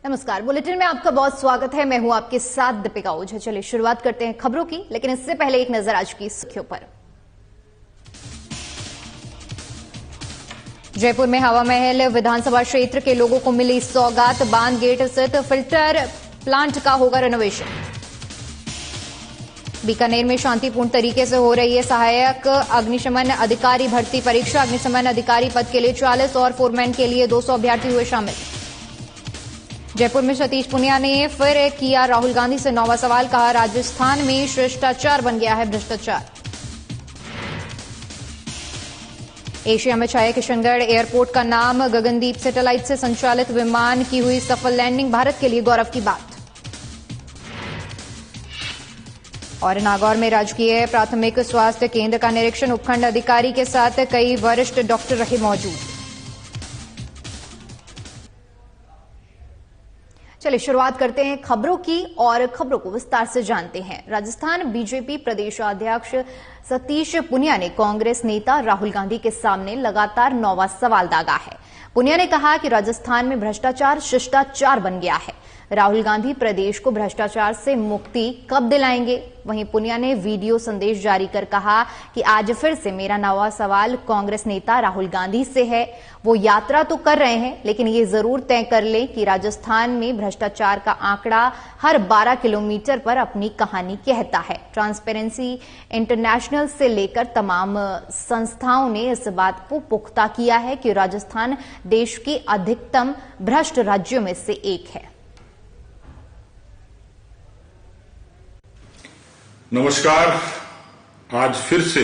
नमस्कार, बुलेटिन में आपका बहुत स्वागत है। मैं हूं आपके साथ दीपिका ओझा। चलिए शुरुआत करते हैं खबरों की, लेकिन इससे पहले एक नजर आज की सुर्खियों पर। जयपुर में हवा महल विधानसभा क्षेत्र के लोगों को मिली सौगात। बांध गेट स्थित फिल्टर प्लांट का होगा रेनोवेशन। बीकानेर में शांतिपूर्ण तरीके से हो रही है सहायक अग्निशमन अधिकारी भर्ती परीक्षा। अग्निशमन अधिकारी पद के लिए 40 और फोरमैन के लिए 200 अभ्यर्थी हुए शामिल। जयपुर में सतीश पुनिया ने फिर किया राहुल गांधी से नौवां सवाल। कहा, राजस्थान में शिष्टाचार बन गया है भ्रष्टाचार। एशिया में छाया किशनगढ़ एयरपोर्ट का नाम। गगनदीप सैटेलाइट से संचालित विमान की हुई सफल लैंडिंग, भारत के लिए गौरव की बात। और नागौर में राजकीय प्राथमिक स्वास्थ्य केंद्र का निरीक्षण। उपखंड अधिकारी के साथ कई वरिष्ठ डॉक्टर रहे मौजूद। चलिए शुरुआत करते हैं खबरों की और खबरों को विस्तार से जानते हैं। राजस्थान बीजेपी प्रदेशाध्यक्ष सतीश पुनिया ने कांग्रेस नेता राहुल गांधी के सामने लगातार नौवां सवाल दागा है। पुनिया ने कहा कि राजस्थान में भ्रष्टाचार शिष्टाचार बन गया है। राहुल गांधी प्रदेश को भ्रष्टाचार से मुक्ति कब दिलाएंगे? वहीं पुनिया ने वीडियो संदेश जारी कर कहा कि आज फिर से मेरा नवा सवाल कांग्रेस नेता राहुल गांधी से है। वो यात्रा तो कर रहे हैं, लेकिन ये जरूर तय कर लें कि राजस्थान में भ्रष्टाचार का आंकड़ा हर 12 किलोमीटर पर अपनी कहानी कहता है। ट्रांसपेरेंसी इंटरनेशनल से लेकर तमाम संस्थाओं ने इस बात को पुख्ता किया है कि राजस्थान देश के अधिकतम भ्रष्ट राज्यों में से एक है। नमस्कार, आज फिर से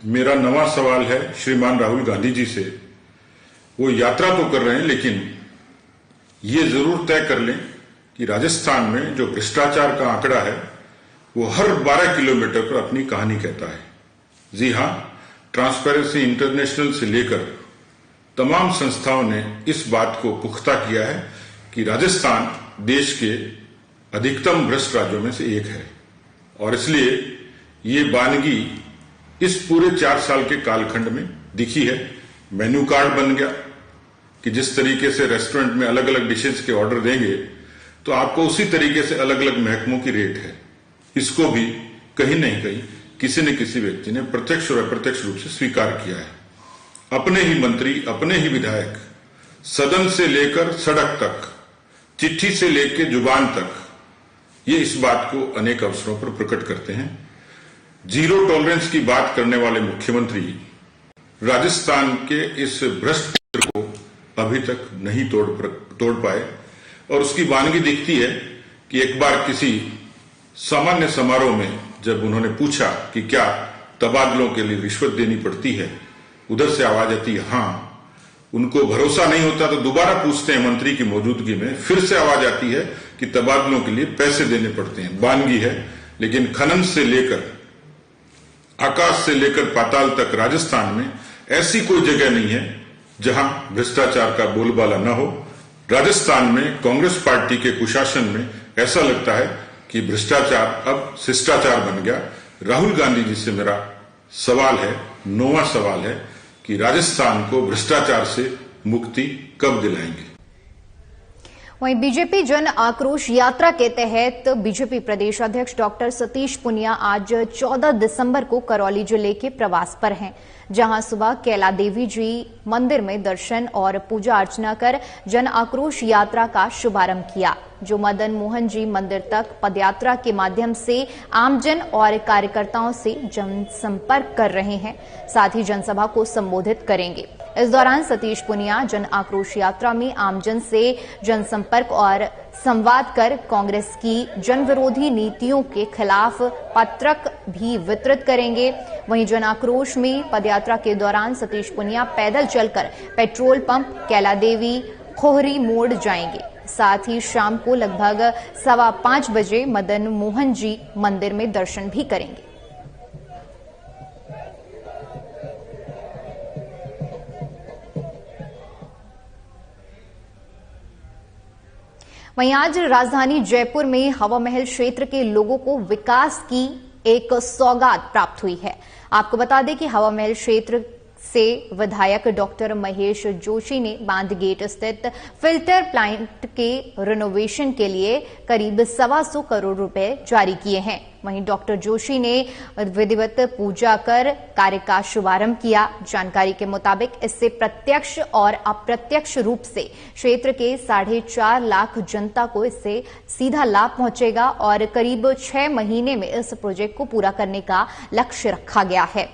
मेरा नवा सवाल है श्रीमान राहुल गांधी जी से। वो यात्रा तो कर रहे हैं, लेकिन ये जरूर तय कर लें कि राजस्थान में जो भ्रष्टाचार का आंकड़ा है वो हर 12 किलोमीटर पर अपनी कहानी कहता है। जी हां, ट्रांसपेरेंसी इंटरनेशनल से लेकर तमाम संस्थाओं ने इस बात को पुख्ता किया है कि राजस्थान देश के अधिकतम भ्रष्ट राज्यों में से एक है। और इसलिए ये वानगी इस पूरे 4 साल के कालखंड में दिखी है। मेन्यू कार्ड बन गया कि जिस तरीके से रेस्टोरेंट में अलग अलग डिशेज के ऑर्डर देंगे तो आपको उसी तरीके से अलग अलग महकमों की रेट है। इसको भी कहीं नहीं कहीं किसी न किसी व्यक्ति ने प्रत्यक्ष और अप्रत्यक्ष रूप से स्वीकार किया है। अपने ही मंत्री, अपने ही विधायक सदन से लेकर सड़क तक, चिट्ठी से लेकर जुबान तक ये इस बात को अनेक अवसरों पर प्रकट करते हैं। जीरो टॉलरेंस की बात करने वाले मुख्यमंत्री राजस्थान के इस भ्रष्ट को अभी तक नहीं तोड़ पाए। और उसकी वानगी दिखती है कि एक बार किसी सामान्य समारोह में जब उन्होंने पूछा कि क्या तबादलों के लिए रिश्वत देनी पड़ती है, उधर से आवाज आती है हाँ। उनको भरोसा नहीं होता तो दोबारा पूछते हैं मंत्री की मौजूदगी में, फिर से आवाज आती है कि तबादलों के लिए पैसे देने पड़ते हैं। वानगी है, लेकिन खनन से लेकर आकाश से लेकर पाताल तक राजस्थान में ऐसी कोई जगह नहीं है जहां भ्रष्टाचार का बोलबाला न हो। राजस्थान में कांग्रेस पार्टी के कुशासन में ऐसा लगता है कि भ्रष्टाचार अब शिष्टाचार बन गया। राहुल गांधी जी से मेरा सवाल है, नौवां सवाल है कि राजस्थान को भ्रष्टाचार से मुक्ति कब दिलाएंगे। वहीं बीजेपी जन आक्रोश यात्रा के तहत बीजेपी प्रदेश अध्यक्ष डॉक्टर सतीश पुनिया आज 14 दिसंबर को करौली जिले के प्रवास पर हैं, जहां सुबह कैला देवी जी मंदिर में दर्शन और पूजा अर्चना कर जन आक्रोश यात्रा का शुभारंभ किया, जो मदन मोहन जी मंदिर तक पदयात्रा के माध्यम से आमजन और कार्यकर्ताओं से जनसंपर्क कर रहे हैं। साथ ही जनसभा को संबोधित करेंगे। इस दौरान सतीश पुनिया जन आक्रोश यात्रा में आमजन से जनसंपर्क और संवाद कर कांग्रेस की जन विरोधी नीतियों के खिलाफ पत्रक भी वितरित करेंगे। वहीं जन आक्रोश में पदयात्रा के दौरान सतीश पुनिया पैदल चलकर पेट्रोल पंप, कैला देवी, खोहरी मोड़ जाएंगे। साथ ही शाम को लगभग 5:15 बजे मदन मोहन जी मंदिर में दर्शन भी करेंगे। वहीं आज राजधानी जयपुर में हवा महल क्षेत्र के लोगों को विकास की एक सौगात प्राप्त हुई है। आपको बता दें कि हवा महल क्षेत्र से विधायक डॉक्टर महेश जोशी ने बांध गेट स्थित फिल्टर प्लांट के रिनोवेशन के लिए करीब 125 करोड़ रुपए जारी किए हैं। वहीं डॉक्टर जोशी ने विधिवत पूजा कर कार्य का शुभारंभ किया। जानकारी के मुताबिक इससे प्रत्यक्ष और अप्रत्यक्ष रूप से क्षेत्र के 4.5 लाख जनता को इससे सीधा लाभ पहुंचेगा और करीब 6 महीने में इस प्रोजेक्ट को पूरा करने का लक्ष्य रखा गया है।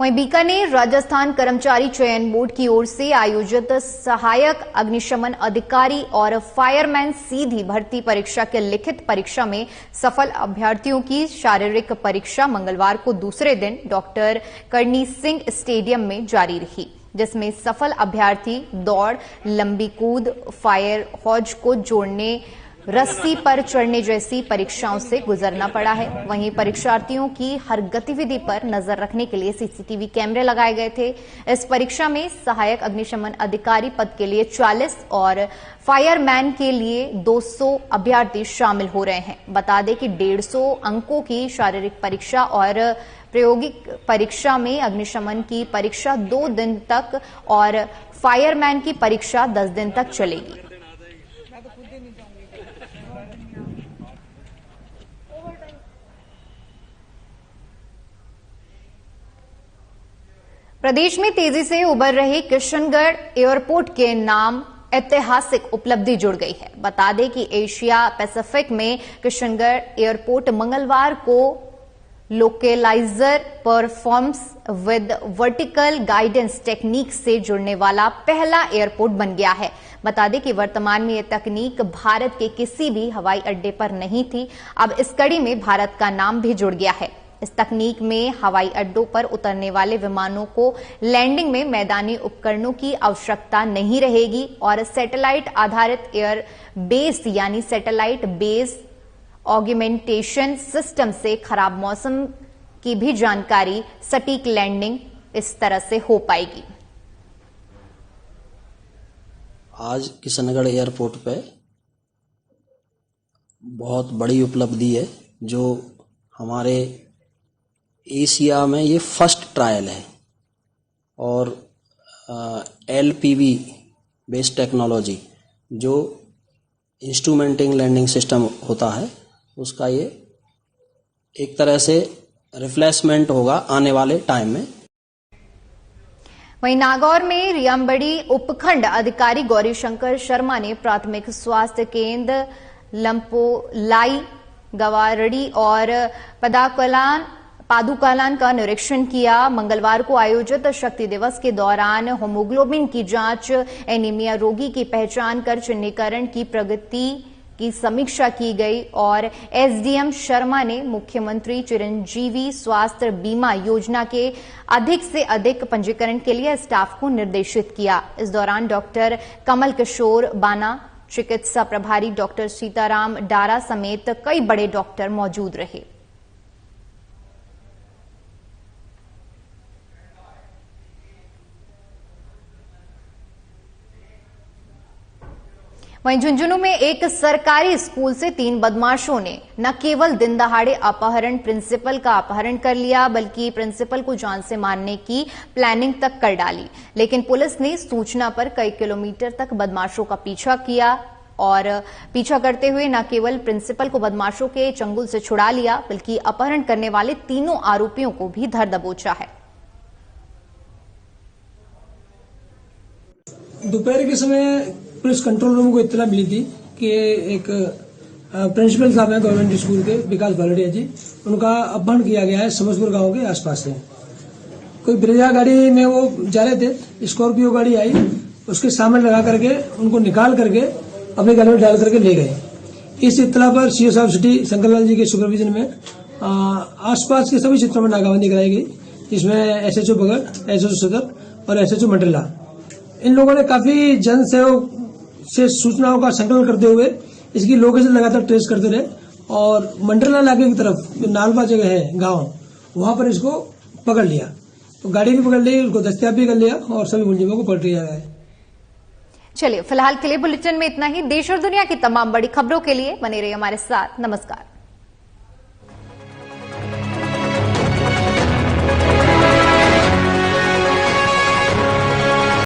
वहीं बीकानेर राजस्थान कर्मचारी चयन बोर्ड की ओर से आयोजित सहायक अग्निशमन अधिकारी और फायरमैन सीधी भर्ती परीक्षा के लिखित परीक्षा में सफल अभ्यर्थियों की शारीरिक परीक्षा मंगलवार को दूसरे दिन डॉक्टर करणी सिंह स्टेडियम में जारी रही, जिसमें सफल अभ्यर्थी दौड़, लंबी कूद, फायर हॉज को जोड़ने, रस्सी पर चढ़ने जैसी परीक्षाओं से गुजरना पड़ा है। वहीं परीक्षार्थियों की हर गतिविधि पर नजर रखने के लिए सीसीटीवी कैमरे लगाए गए थे। इस परीक्षा में सहायक अग्निशमन अधिकारी पद के लिए 40 और फायरमैन के लिए 200 अभ्यर्थी शामिल हो रहे हैं। बता दें कि 150 अंकों की शारीरिक परीक्षा और प्रायोगिक परीक्षा में अग्निशमन की परीक्षा 2 दिन तक और फायरमैन की परीक्षा 10 दिन तक चलेगी। प्रदेश में तेजी से उभर रहे किशनगढ़ एयरपोर्ट के नाम ऐतिहासिक उपलब्धि जुड़ गई है। बता दें कि एशिया पैसिफिक में किशनगढ़ एयरपोर्ट मंगलवार को localiser performance with vertical guidance technique से जुड़ने वाला पहला एयरपोर्ट बन गया है। बता दें कि वर्तमान में यह तकनीक भारत के किसी भी हवाई अड्डे पर नहीं थी। अब इस कड़ी में भारत का नाम भी जुड़ गया है। इस तकनीक में हवाई अड्डों पर उतरने वाले विमानों को लैंडिंग में मैदानी उपकरणों की आवश्यकता नहीं रहेगी और सैटेलाइट आधारित एयर बेस यानी सैटेलाइट बेस ऑगमेंटेशन सिस्टम से खराब मौसम की भी जानकारी, सटीक लैंडिंग इस तरह से हो पाएगी। आज किशनगढ़ एयरपोर्ट पे बहुत बड़ी उपलब्धि है, जो हमारे एशिया में ये फर्स्ट ट्रायल है और LPV बेस्ड टेक्नोलॉजी जो इंस्ट्रूमेंटिंग लैंडिंग सिस्टम होता है उसका ये एक तरह से रिप्लेसमेंट होगा आने वाले टाइम में। वहीं नागौर में रियामबड़ी उपखंड अधिकारी गौरीशंकर शर्मा ने प्राथमिक स्वास्थ्य केंद्र लंपोलाई, गवारड़ी और पादुकालान का निरीक्षण किया। मंगलवार को आयोजित शक्ति दिवस के दौरान हीमोग्लोबिन की जांच, एनीमिया रोगी की पहचान कर चिन्हीकरण की प्रगति की समीक्षा की गई और एसडीएम शर्मा ने मुख्यमंत्री चिरंजीवी स्वास्थ्य बीमा योजना के अधिक से अधिक पंजीकरण के लिए स्टाफ को निर्देशित किया। इस दौरान डॉक्टर कमल किशोर बाना, चिकित्सा प्रभारी डॉक्टर सीताराम डारा समेत कई बड़े डॉक्टर मौजूद रहे। वहीं झुंझुनू में एक सरकारी स्कूल से 3 बदमाशों ने न केवल दिन दहाड़े अपहरण प्रिंसिपल का अपहरण कर लिया, बल्कि प्रिंसिपल को जान से मारने की प्लानिंग तक कर डाली। लेकिन पुलिस ने सूचना पर कई किलोमीटर तक बदमाशों का पीछा किया और पीछा करते हुए न केवल प्रिंसिपल को बदमाशों के चंगुल से छुड़ा लिया, बल्कि अपहरण करने वाले तीनों आरोपियों को भी धर दबोचा है। दोपहर के समय पुलिस कंट्रोल रूम को इत्तला मिली थी कि एक प्रिंसिपल साहब हैं गवर्नमेंट स्कूल के, विकास भालड़िया जी, उनका अपहरण किया गया है समस्तपुर गांव के आसपास से। कोई ब्रेजा गाड़ी में वो जा रहे थे, स्कॉर्पियो गाड़ी आई, उसके सामने लगा करके उनको निकाल करके अपने गले में डाल करके ले गए। इस इत्तला पर सीओ साहब सिटी शंकरलाल जी के सुपरविजन में आसपास के सभी क्षेत्रों में नाकाबंदी कराई गई, जिसमें SHO बगड़, SHO सदर और SHO मंडला, इन लोगों ने काफी जन सहयोग से सूचनाओं का संकलन करते हुए इसकी लोकेशन लगातार ट्रेस करते रहे और मंडला इलाके की तरफ नालबा जगह है गांव, वहां पर इसको पकड़ लिया। तो गाड़ी भी पकड़ ली, उसको दस्तयाब भी कर लिया और सभी मुलजिमों को पकड़ लिया गया है। चलिए फिलहाल के लिए बुलेटिन में इतना ही। देश और दुनिया की तमाम बड़ी खबरों के लिए बने रहिए हमारे साथ। नमस्कार।